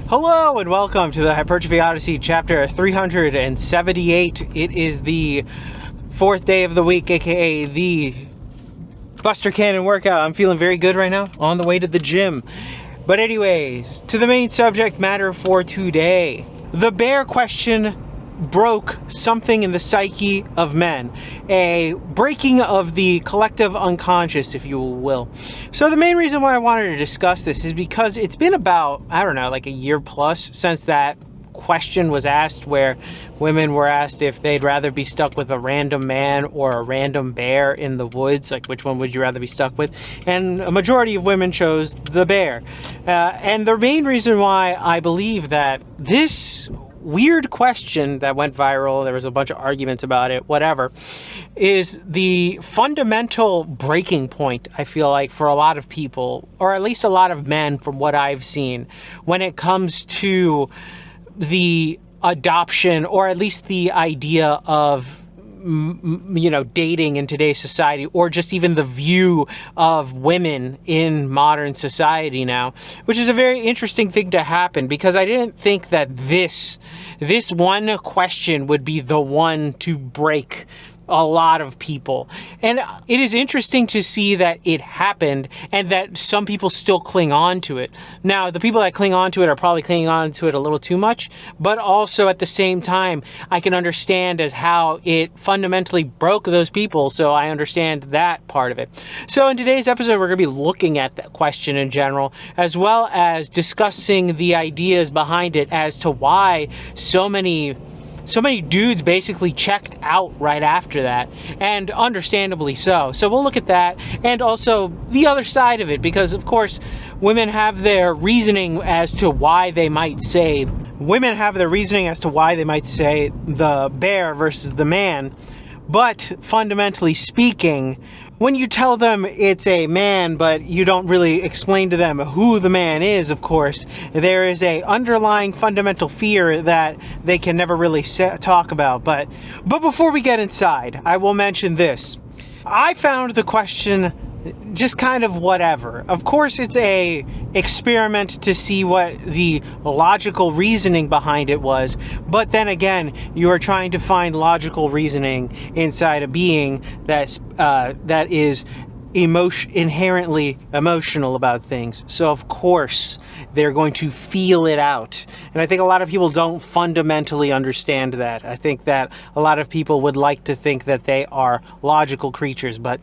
Hello and welcome to the Hypertrophy Odyssey chapter 378. It is the fourth day of the week, aka the Buster Cannon workout. I'm feeling very good right now, on the way to the gym. But anyways, to the main subject matter for today. The bear question broke something in the psyche of men, a breaking of the collective unconscious, if you will. So the main reason why I wanted to discuss this is because it's been about, I don't know, like a year plus since that question was asked, where women were asked if they'd rather be stuck with a random man or a random bear in the woods, like which one would you rather be stuck with, and a majority of women chose the bear. And the main reason why I believe that this weird question that went viral, there was a bunch of arguments about it, whatever, is the fundamental breaking point, I feel like, for a lot of people, or at least a lot of men from what I've seen, when it comes to the adoption, or at least the idea of dating in today's society, or just even the view of women in modern society now, which is a very interesting thing to happen, because I didn't think that this one question would be the one to break a lot of people. And it is interesting to see that it happened and that some people still cling on to it. Now, the people that cling on to it are probably clinging on to it a little too much, but also at the same time, I can understand as how it fundamentally broke those people, so I understand that part of it. So in today's episode, we're going to be looking at that question in general, as well as discussing the ideas behind it as to why so many dudes basically checked out right after that, and understandably so. So we'll look at that, and also the other side of it, because of course women have their reasoning as to why they might say the bear versus the man. But fundamentally speaking, when you tell them it's a man, but you don't really explain to them who the man is, of course, there is a underlying fundamental fear that they can never really talk about. But before we get inside, I will mention this. I found the question just kind of whatever. Of course, it's a experiment to see what the logical reasoning behind it was, but then again, you are trying to find logical reasoning inside a being that is inherently emotional about things. So of course, they're going to feel it out. And I think a lot of people don't fundamentally understand that. I think that a lot of people would like to think that they are logical creatures, but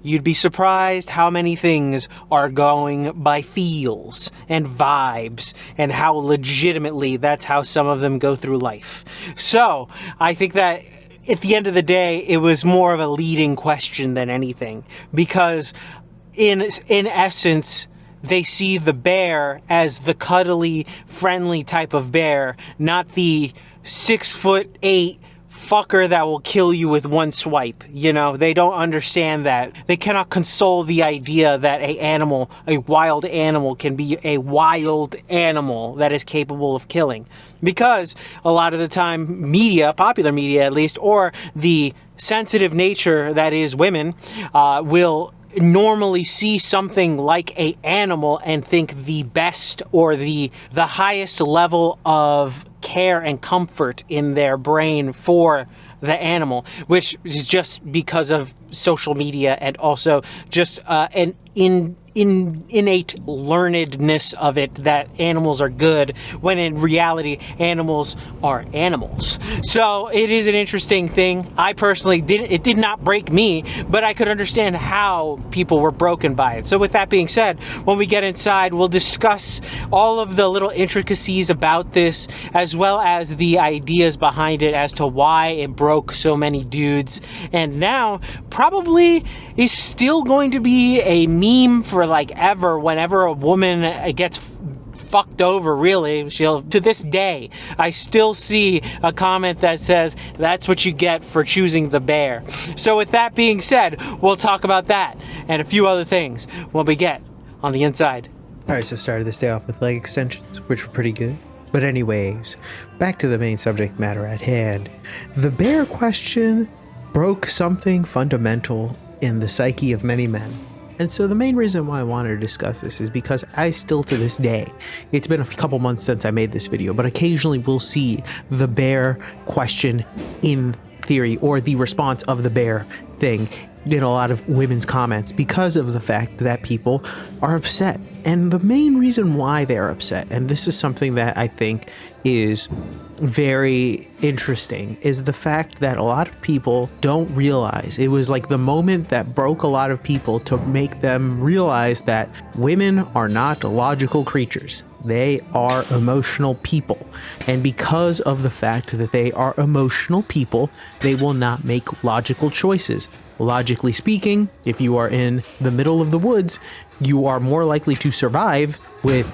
you'd be surprised how many things are going by feels and vibes, and how legitimately that's how some of them go through life. So I think that at the end of the day, it was more of a leading question than anything, because in essence, they see the bear as the cuddly, friendly type of bear, not the 6'8" fucker that will kill you with one swipe. They don't understand that. They cannot console the idea that a wild animal can be a wild animal that is capable of killing. Because a lot of the time, popular media at least, or the sensitive nature that is women, will normally see something like a animal and think the best or the highest level of care and comfort in their brain for the animal, which is just because of social media, and also just an innate learnedness of it, that animals are good, when in reality animals are animals. So it is an interesting thing. I personally it did not break me, but I could understand how people were broken by it. So with that being said, when we get inside, we'll discuss all of the little intricacies about this, as well as the ideas behind it as to why it broke so many dudes, and now probably is still going to be a meme for like ever. Whenever a woman gets fucked over, really, to this day, I still see a comment that says, "That's what you get for choosing the bear." So with that being said, we'll talk about that and a few other things when we get on the inside. Alright, so started this day off with leg extensions, which were pretty good. But anyways, back to the main subject matter at hand. The bear question broke something fundamental in the psyche of many men. And so the main reason why I wanted to discuss this is because I still, to this day, it's been a couple months since I made this video, but occasionally we'll see the bear question in theory, or the response of the bear thing in a lot of women's comments, because of the fact that people are upset. And the main reason why they're upset, and this is something that I think is very interesting, is the fact that a lot of people don't realize. It was like the moment that broke a lot of people to make them realize that women are not logical creatures. They are emotional people. And because of the fact that they are emotional people, they will not make logical choices. Logically speaking, if you are in the middle of the woods, you are more likely to survive with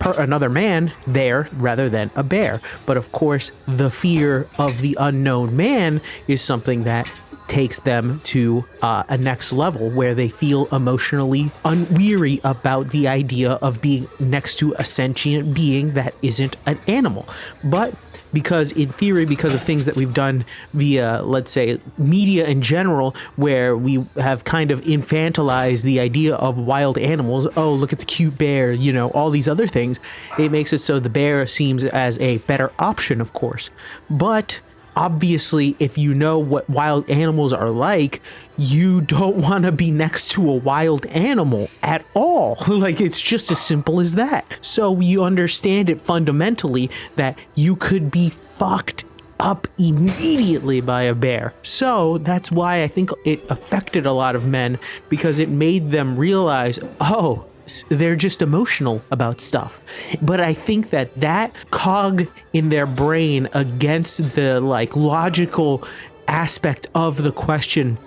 another man there rather than a bear. But of course, the fear of the unknown man is something that takes them to a next level where they feel emotionally unweary about the idea of being next to a sentient being that isn't an animal. But because in theory, because of things that we've done via, let's say, media in general, where we have kind of infantilized the idea of wild animals, oh, look at the cute bear, you know, all these other things, it makes it so the bear seems as a better option, of course. But obviously, if you know what wild animals are like, you don't want to be next to a wild animal at all. Like, it's just as simple as that. So you understand it fundamentally that you could be fucked up immediately by a bear. So that's why I think it affected a lot of men, because it made them realize, oh, they're just emotional about stuff. But I think that cog in their brain against the logical aspect of the question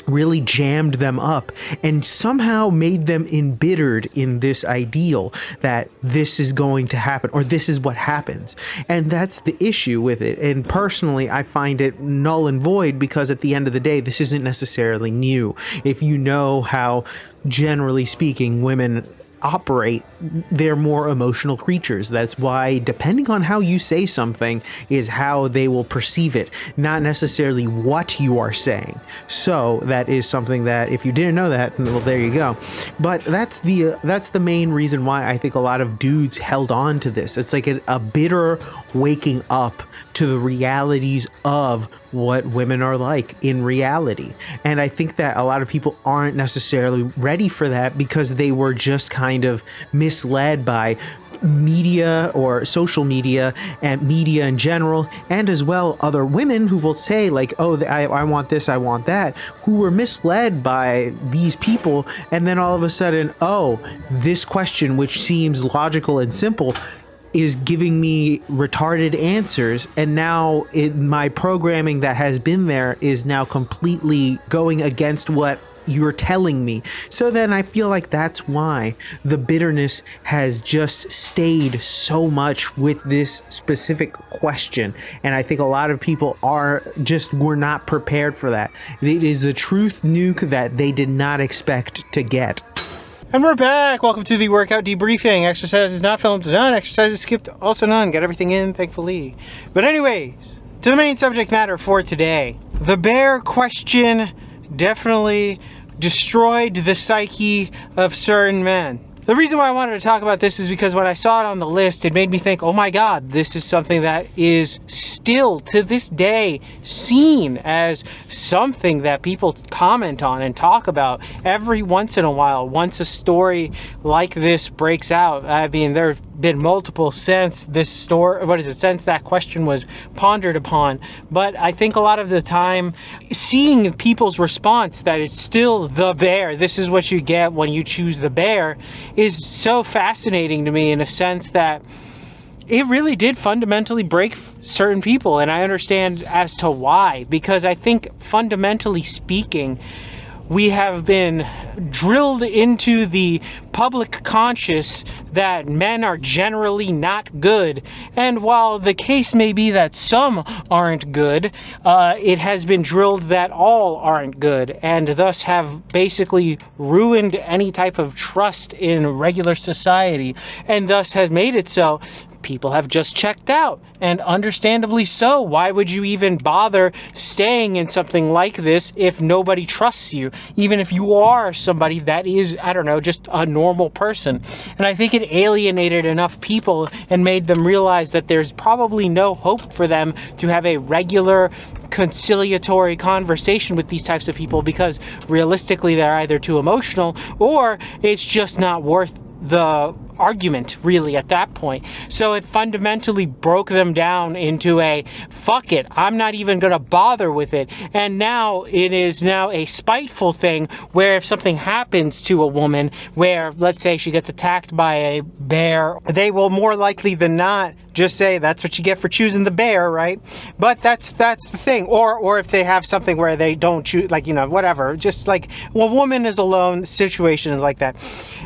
really jammed them up and somehow made them embittered in this ideal that this is going to happen, or this is what happens. And that's the issue with it. And personally, I find it null and void, because at the end of the day, this isn't necessarily new. If you know how, generally speaking, women operate, they're more emotional creatures. That's why, depending on how you say something, is how they will perceive it, not necessarily what you are saying. So that is something that, if you didn't know that, well, there you go. But that's the main reason why I think a lot of dudes held on to this. It's like a bitter waking up to the realities of what women are like in reality. And I think that a lot of people aren't necessarily ready for that, because they were just kind of misled by media or social media and media in general, and as well other women who will say like, oh, I want this, I want that, who were misled by these people. And then all of a sudden, oh, this question, which seems logical and simple, is giving me retarded answers, and now my programming that has been there is now completely going against what you're telling me. So then I feel like that's why the bitterness has just stayed so much with this specific question. And I think a lot of people were not prepared for that. It is a truth nuke that they did not expect to get. And we're back. Welcome to the workout debriefing. Exercise is not filmed, none. Exercise is skipped, also none. Got everything in, thankfully. But anyways, to the main subject matter for today. The bear question definitely destroyed the psyche of certain men. The reason why I wanted to talk about this is because when I saw it on the list, it made me think, oh my God, this is something that is still to this day seen as something that people comment on and talk about every once in a while. Once a story like this breaks out, I mean, there have been multiple since since that question was pondered upon. But I think a lot of the time, seeing people's response that it's still the bear, this is what you get when you choose the bear, is so fascinating to me, in a sense that it really did fundamentally break certain people. And I understand as to why, because I think fundamentally speaking, we have been drilled into the public conscious that men are generally not good. And while the case may be that some aren't good, it has been drilled that all aren't good, and thus have basically ruined any type of trust in regular society, and thus has made it so people have just checked out, and understandably so. Why would you even bother staying in something like this if nobody trusts you, even if you are somebody that is, I don't know, just a normal person? And I think it alienated enough people and made them realize that there's probably no hope for them to have a regular conciliatory conversation with these types of people, because realistically they're either too emotional or it's just not worth the argument really at that point. So it fundamentally broke them down into a fuck it, I'm not even gonna bother with it. And now it is now a spiteful thing where if something happens to a woman, where let's say she gets attacked by a bear, they will more likely than not just say that's what you get for choosing the bear, right? But that's the thing. Or if they have something where they don't choose, like, you know, whatever, just like, well, a woman is alone, situations like that.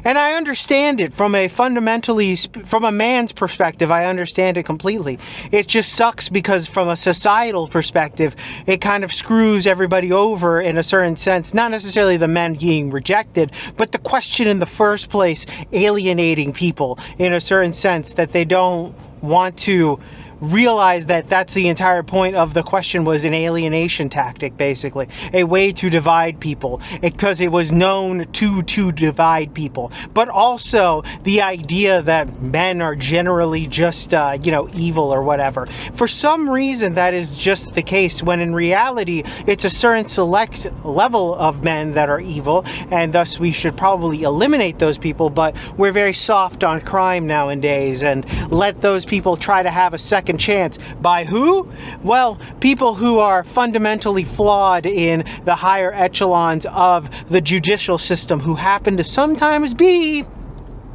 And I understand it from a fundamentally, from a man's perspective, I understand it completely. It just sucks because from a societal perspective, it kind of screws everybody over in a certain sense. Not necessarily the men being rejected, but the question in the first place alienating people in a certain sense, that they don't want to realize that that's the entire point of the question, was an alienation tactic, basically a way to divide people, because it was known to divide people. But also the idea that men are generally just you know, evil or whatever. For some reason that is just the case, when in reality it's a certain select level of men that are evil, and thus we should probably eliminate those people. But we're very soft on crime nowadays and let those people try to have a second chance. By who? Well, people who are fundamentally flawed in the higher echelons of the judicial system, who happen to sometimes be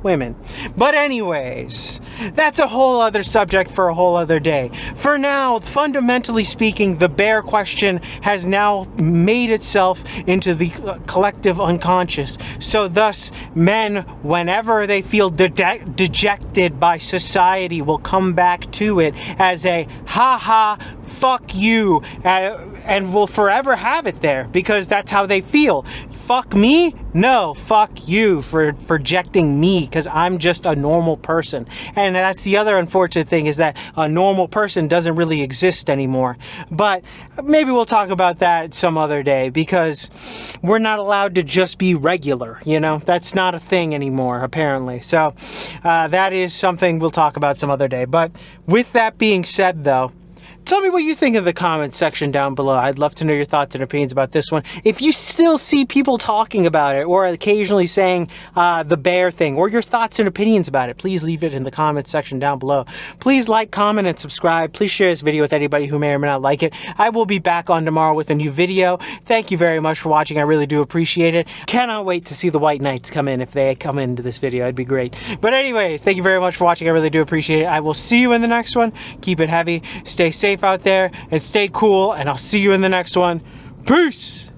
women. But anyways, that's a whole other subject for a whole other day. For now, fundamentally speaking, the bear question has now made itself into the collective unconscious. So thus, men, whenever they feel dejected by society, will come back to it as a ha-ha, fuck you, and will forever have it there, because that's how they feel. Fuck me? No, fuck you for rejecting me, because I'm just a normal person. And that's the other unfortunate thing, is that a normal person doesn't really exist anymore. But maybe we'll talk about that some other day, because we're not allowed to just be regular, you know? That's not a thing anymore, apparently. So that is something we'll talk about some other day. But with that being said, though, tell me what you think in the comments section down below. I'd love to know your thoughts and opinions about this one. If you still see people talking about it, or occasionally saying the bear thing, or your thoughts and opinions about it, please leave it in the comments section down below. Please like, comment, and subscribe. Please share this video with anybody who may or may not like it. I will be back on tomorrow with a new video. Thank you very much for watching. I really do appreciate it. Cannot wait to see the White Knights come in. If they come into this video, it'd be great. But anyways, thank you very much for watching. I really do appreciate it. I will see you in the next one. Keep it heavy. Stay safe out there and stay cool, and I'll see you in the next one. Peace!